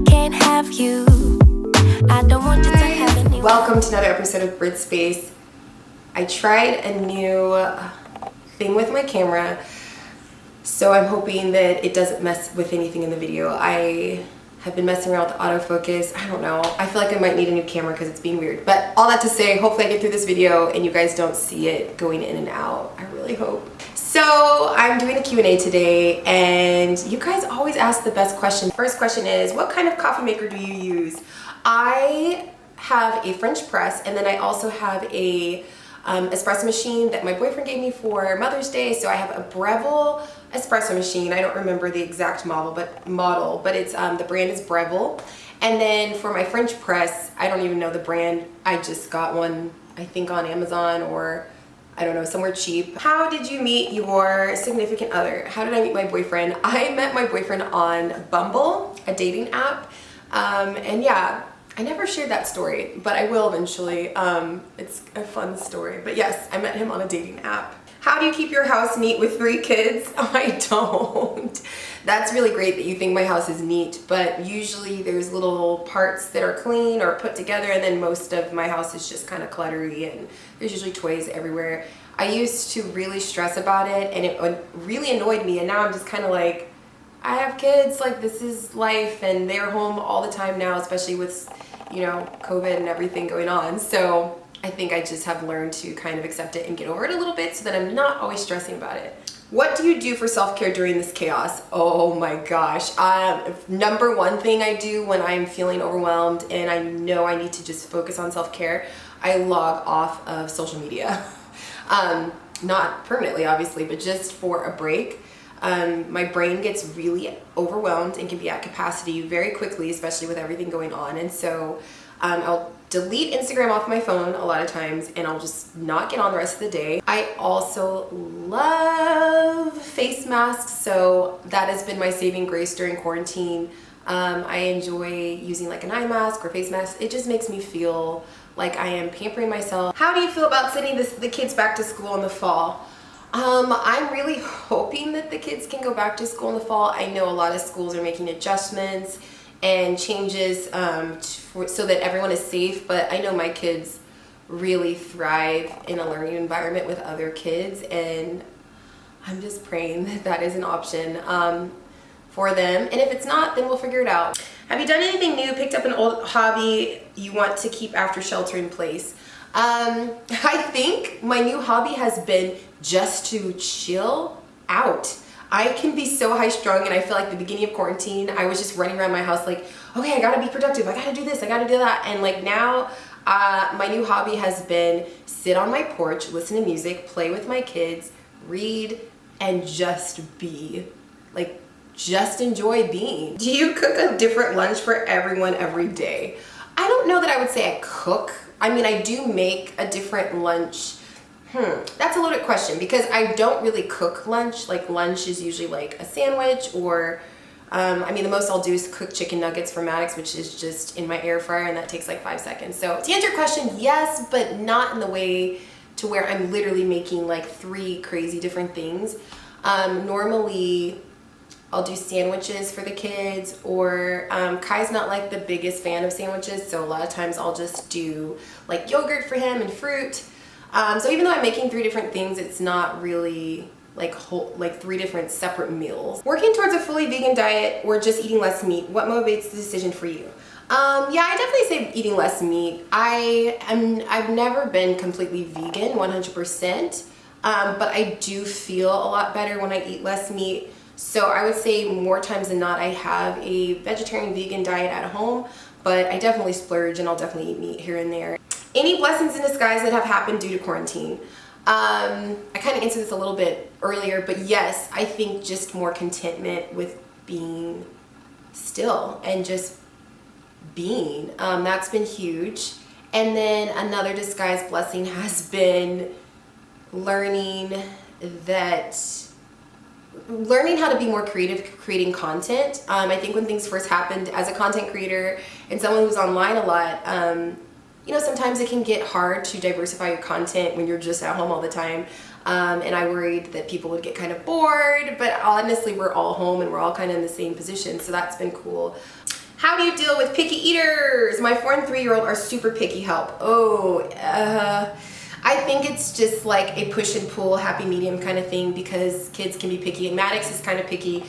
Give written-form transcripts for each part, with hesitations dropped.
I can't have you. I don't want you to have anyone. Welcome to another episode of Britt Space. I tried a new thing with my camera, so I'm hoping that it doesn't mess with anything in the video. I have been messing around with autofocus. I don't know. I feel like I might need a new camera because it's being weird. But all that to say, hopefully I get through this video and you guys don't see it going in and out. I really hope. So I'm doing a Q&A today, and you guys always ask the best question. First question is, what kind of coffee maker do you use? I have a French press, and then I also have a espresso machine that my boyfriend gave me for Mother's Day. So I have a Breville espresso machine. I don't remember the exact model, but it's the brand is Breville. And then for my French press, I don't even know the brand. I just got one, I think on Amazon or I don't know, somewhere cheap. How did you meet your significant other? How did I meet my boyfriend? I met my boyfriend on Bumble, a dating app. And yeah, I never shared that story, but I will eventually. It's a fun story. But yes, I met him on a dating app. How do you keep your house neat with 3 kids? I don't. That's really great that you think my house is neat, but usually there's little parts that are clean or put together, and then most of my house is just kind of cluttery, and there's usually toys everywhere. I used to really stress about it, and it really annoyed me, and now I'm just kind of like, I have kids, like this is life, and they're home all the time now, especially with, you know, COVID and everything going on. So I think I just have learned to kind of accept it and get over it a little bit so that I'm not always stressing about it. What do you do for self-care during this chaos? Oh my gosh. Number one thing I do when I'm feeling overwhelmed and I know I need to just focus on self-care, I log off of social media. Not permanently, obviously, but just for a break. My brain gets really overwhelmed and can be at capacity very quickly, especially with everything going on. And so I'll delete Instagram off my phone a lot of times, and I'll just not get on the rest of the day. I also love face masks, so that has been my saving grace during quarantine. I enjoy using like an eye mask or face mask. It just makes me feel like I am pampering myself. How do you feel about sending the kids back to school in the fall? I'm really hoping that the kids can go back to school in the fall. I know a lot of schools are making adjustments and changes so that everyone is safe, but I know my kids really thrive in a learning environment with other kids, and I'm just praying that that is an option for them. And if it's not, then we'll figure it out. Have you done anything new, picked up an old hobby you want to keep after shelter in place? I think my new hobby has been just to chill out. I can be so high strung, and I feel like the beginning of quarantine, I was just running around my house like, okay, I gotta be productive. I gotta do this, I gotta do that. And like now, my new hobby has been sit on my porch, listen to music, play with my kids, read, and just be. Like, just enjoy being. Do you cook a different lunch for everyone every day? I don't know that I would say I cook. I mean, I do make a different lunch. That's a loaded question because I don't really cook lunch. Like lunch is usually like a sandwich or, I mean, the most I'll do is cook chicken nuggets for Maddox, which is just in my air fryer, and that takes like 5 seconds. So to answer your question, yes, but not in the way to where I'm literally making like 3 crazy different things. Normally I'll do sandwiches for the kids, or Kai's not like the biggest fan of sandwiches, so a lot of times I'll just do like yogurt for him and fruit. So even though I'm making 3 different things, it's not really like 3 different separate meals. Working towards a fully vegan diet or just eating less meat, what motivates the decision for you? Yeah, I definitely say eating less meat. I've never been completely vegan 100%, but I do feel a lot better when I eat less meat. So I would say more times than not, I have a vegetarian vegan diet at home, but I definitely splurge and I'll definitely eat meat here and there. Any blessings in disguise that have happened due to quarantine? I kind of answered this a little bit earlier, but yes, I think just more contentment with being still and just being. That's been huge. And then another disguised blessing has been learning how to be more creative creating content. I think when things first happened as a content creator and someone who's online a lot, you know, sometimes it can get hard to diversify your content when you're just at home all the time. And I worried that people would get kind of bored, but honestly, we're all home and we're all kind of in the same position. So that's been cool. How do you deal with picky eaters? My 4 and 3-year-old are super picky. Help. I think it's just like a push and pull, happy medium kind of thing, because kids can be picky. And Maddox is kind of picky.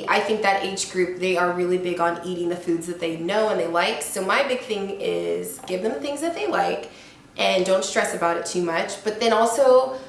I think that age group, they are really big on eating the foods that they know and they like. So my big thing is give them the things that they like and don't stress about it too much. But then also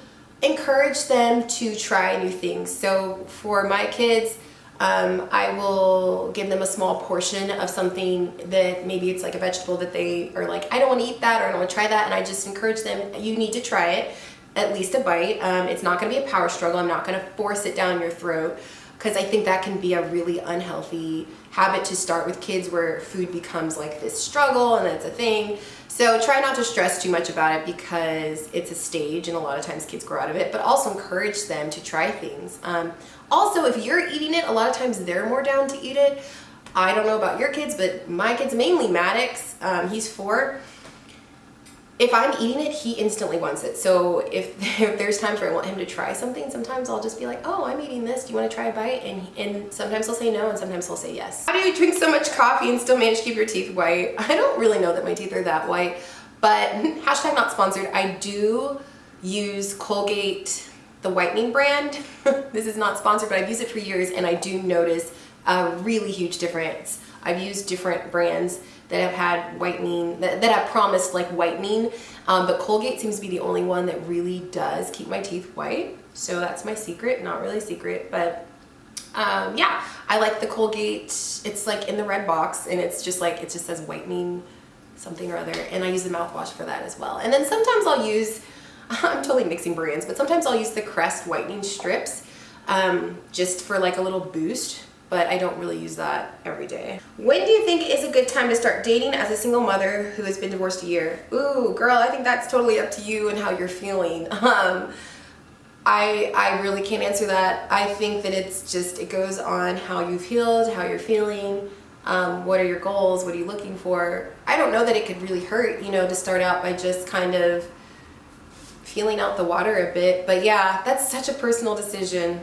encourage them to try new things. So for my kids, I will give them a small portion of something that maybe it's like a vegetable that they are like, I don't want to eat that, or I don't want to try that. And I just encourage them, you need to try it, at least a bite. It's not going to be a power struggle. I'm not going to force it down your throat, because I think that can be a really unhealthy habit to start with kids, where food becomes like this struggle and it's a thing. So try not to stress too much about it, because it's a stage and a lot of times kids grow out of it, but also encourage them to try things. Also, if you're eating it, a lot of times they're more down to eat it. I don't know about your kids, but my kids, mainly Maddox, he's 4. If I'm eating it, he instantly wants it. So if there's times where I want him to try something, sometimes I'll just be like, oh, I'm eating this. Do you want to try a bite? And sometimes he'll say no, and sometimes he'll say yes. How do you drink so much coffee and still manage to keep your teeth white? I don't really know that my teeth are that white, but hashtag not sponsored. I do use Colgate, the whitening brand. This is not sponsored, but I've used it for years, and I do notice a really huge difference. I've used different brands that have had whitening, that have promised like whitening, but Colgate seems to be the only one that really does keep my teeth white. So that's my secret. Not really a secret, but yeah, I like the Colgate. It's like in the red box, and it's just like, it just says whitening something or other, and I use the mouthwash for that as well. And then sometimes I'll use, I'm totally mixing brands, but sometimes I'll use the Crest whitening strips, just for like a little boost, but I don't really use that every day. When do you think is a good time to start dating as a single mother who has been divorced a year? Ooh, girl, I think that's totally up to you and how you're feeling. I really can't answer that. I think that it's just, it goes on how you've healed, how you're feeling, what are your goals, what are you looking for. I don't know that it could really hurt, you know, to start out by just kind of feeling out the water a bit. But yeah, that's such a personal decision.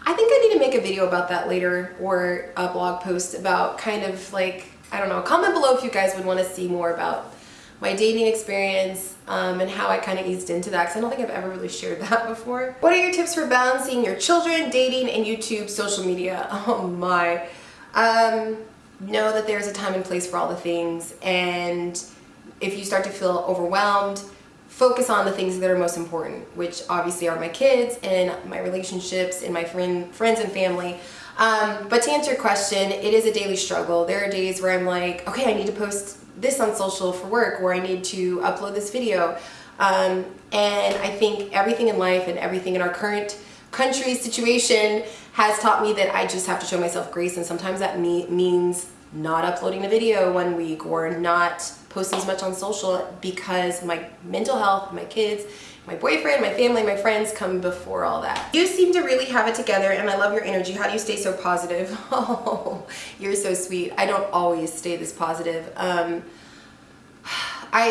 I think I need to make a video about that later, or a blog post about kind of like, I don't know, comment below if you guys would want to see more about my dating experience, and how I kind of eased into that, because I don't think I've ever really shared that before. What are your tips for balancing your children, dating, and YouTube, social media? Oh my. Know that there's a time and place for all the things, and if you start to feel overwhelmed, focus on the things that are most important, which obviously are my kids and my relationships and my friends and family. But to answer your question, it is a daily struggle. There are days where I'm like, okay, I need to post this on social for work, or I need to upload this video. And I think everything in life and everything in our current country situation has taught me that I just have to show myself grace, and sometimes that means not uploading a video one week, or not posting as much on social, because my mental health, my kids, my boyfriend, my family, my friends come before all that. You seem to really have it together, and I love your energy. How do you stay so positive? Oh, you're so sweet. I don't always stay this positive. I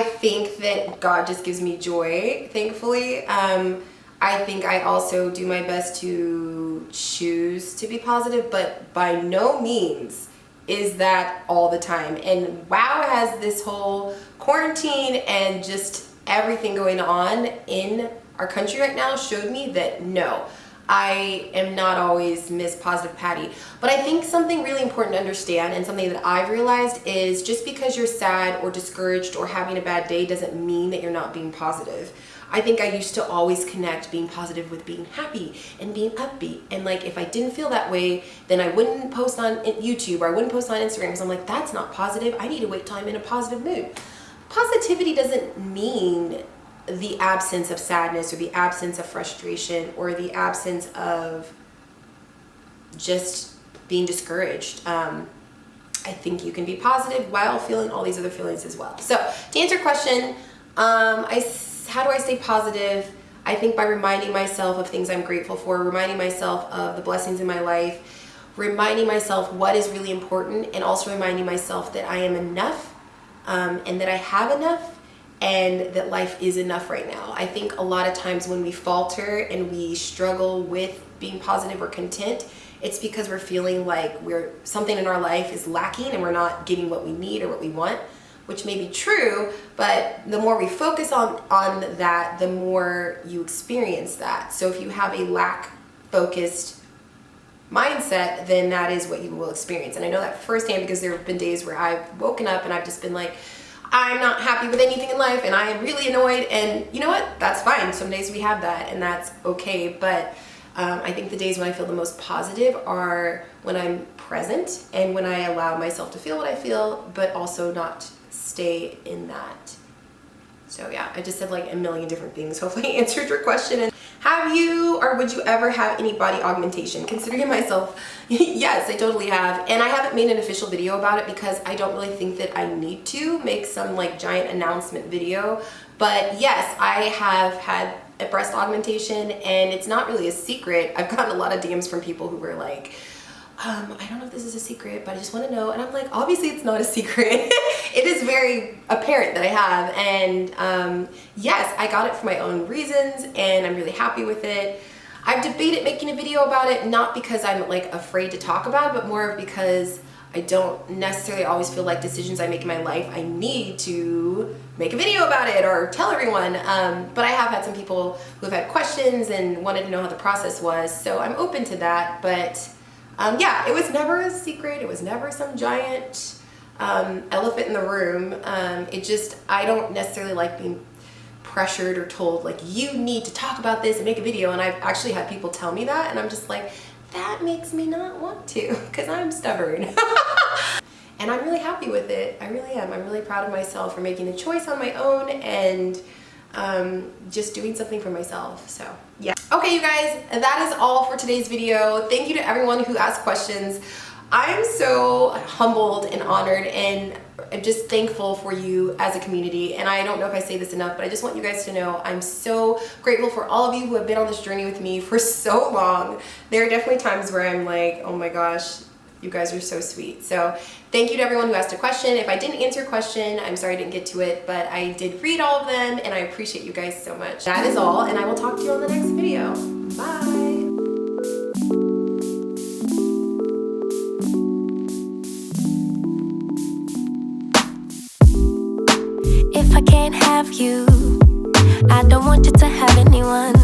think that God just gives me joy, thankfully. I think I also do my best to choose to be positive, but by no means is that all the time. And wow, has this whole quarantine and just everything going on in our country right now showed me that no, I am not always Miss Positive Patty. But I think something really important to understand, and something that I've realized, is just because you're sad or discouraged or having a bad day doesn't mean that you're not being positive. I think I used to always connect being positive with being happy and being upbeat. And like, if I didn't feel that way, then I wouldn't post on YouTube, or I wouldn't post on Instagram, because I'm like, that's not positive. I need to wait till I'm in a positive mood. Positivity doesn't mean the absence of sadness, or the absence of frustration, or the absence of just being discouraged. I think you can be positive while feeling all these other feelings as well. So to answer your question, how do I stay positive? I think by reminding myself of things I'm grateful for, reminding myself of the blessings in my life, reminding myself what is really important, and also reminding myself that I am enough, and that I have enough, and that life is enough right now. I think a lot of times when we falter and we struggle with being positive or content, it's because we're feeling like something in our life is lacking and we're not getting what we need or what we want, which may be true, but the more we focus on that, the more you experience that. So if you have a lack-focused mindset, then that is what you will experience. And I know that firsthand because there have been days where I've woken up and I've just been like, I'm not happy with anything in life and I am really annoyed, and you know what? That's fine. Some days we have that and that's okay, but I think the days when I feel the most positive are when I'm present and when I allow myself to feel what I feel, but also not stay in that. So yeah, I just said like a million different things. Hopefully I answered your question. And have you or would you ever have any body augmentation? Considering myself, yes, I totally have. And I haven't made an official video about it because I don't really think that I need to make some like giant announcement video. But yes, I have had a breast augmentation and it's not really a secret. I've gotten a lot of DMs from people who were like, I don't know if this is a secret, but I just want to know. And I'm like, obviously it's not a secret. It is very apparent that I have. And yes, I got it for my own reasons and I'm really happy with it. I've debated making a video about it, not because I'm like afraid to talk about it, but more because I don't necessarily always feel like decisions I make in my life, I need to make a video about it or tell everyone. But I have had some people who have had questions and wanted to know how the process was. So I'm open to that. But yeah, it was never a secret. It was never some giant elephant in the room. I don't necessarily like being pressured or told like, you need to talk about this and make a video. And I've actually had people tell me that and I'm just like, that makes me not want to because I'm stubborn. And I'm really happy with it. I really am. I'm really proud of myself for making the choice on my own and just doing something for myself. So yeah. Okay, you guys, that is all for today's video. Thank you to everyone who asked questions. I'm so humbled and honored and I'm just thankful for you as a community. And I don't know if I say this enough, but I just want you guys to know I'm so grateful for all of you who have been on this journey with me for so long. There are definitely times where I'm like, oh my gosh, you guys are so sweet. So thank you to everyone who asked a question. If I didn't answer your question, I'm sorry I didn't get to it, but I did read all of them and I appreciate you guys so much. That is all, and I will talk to you on the next video. Bye. If I can't have you, I don't want you to have anyone.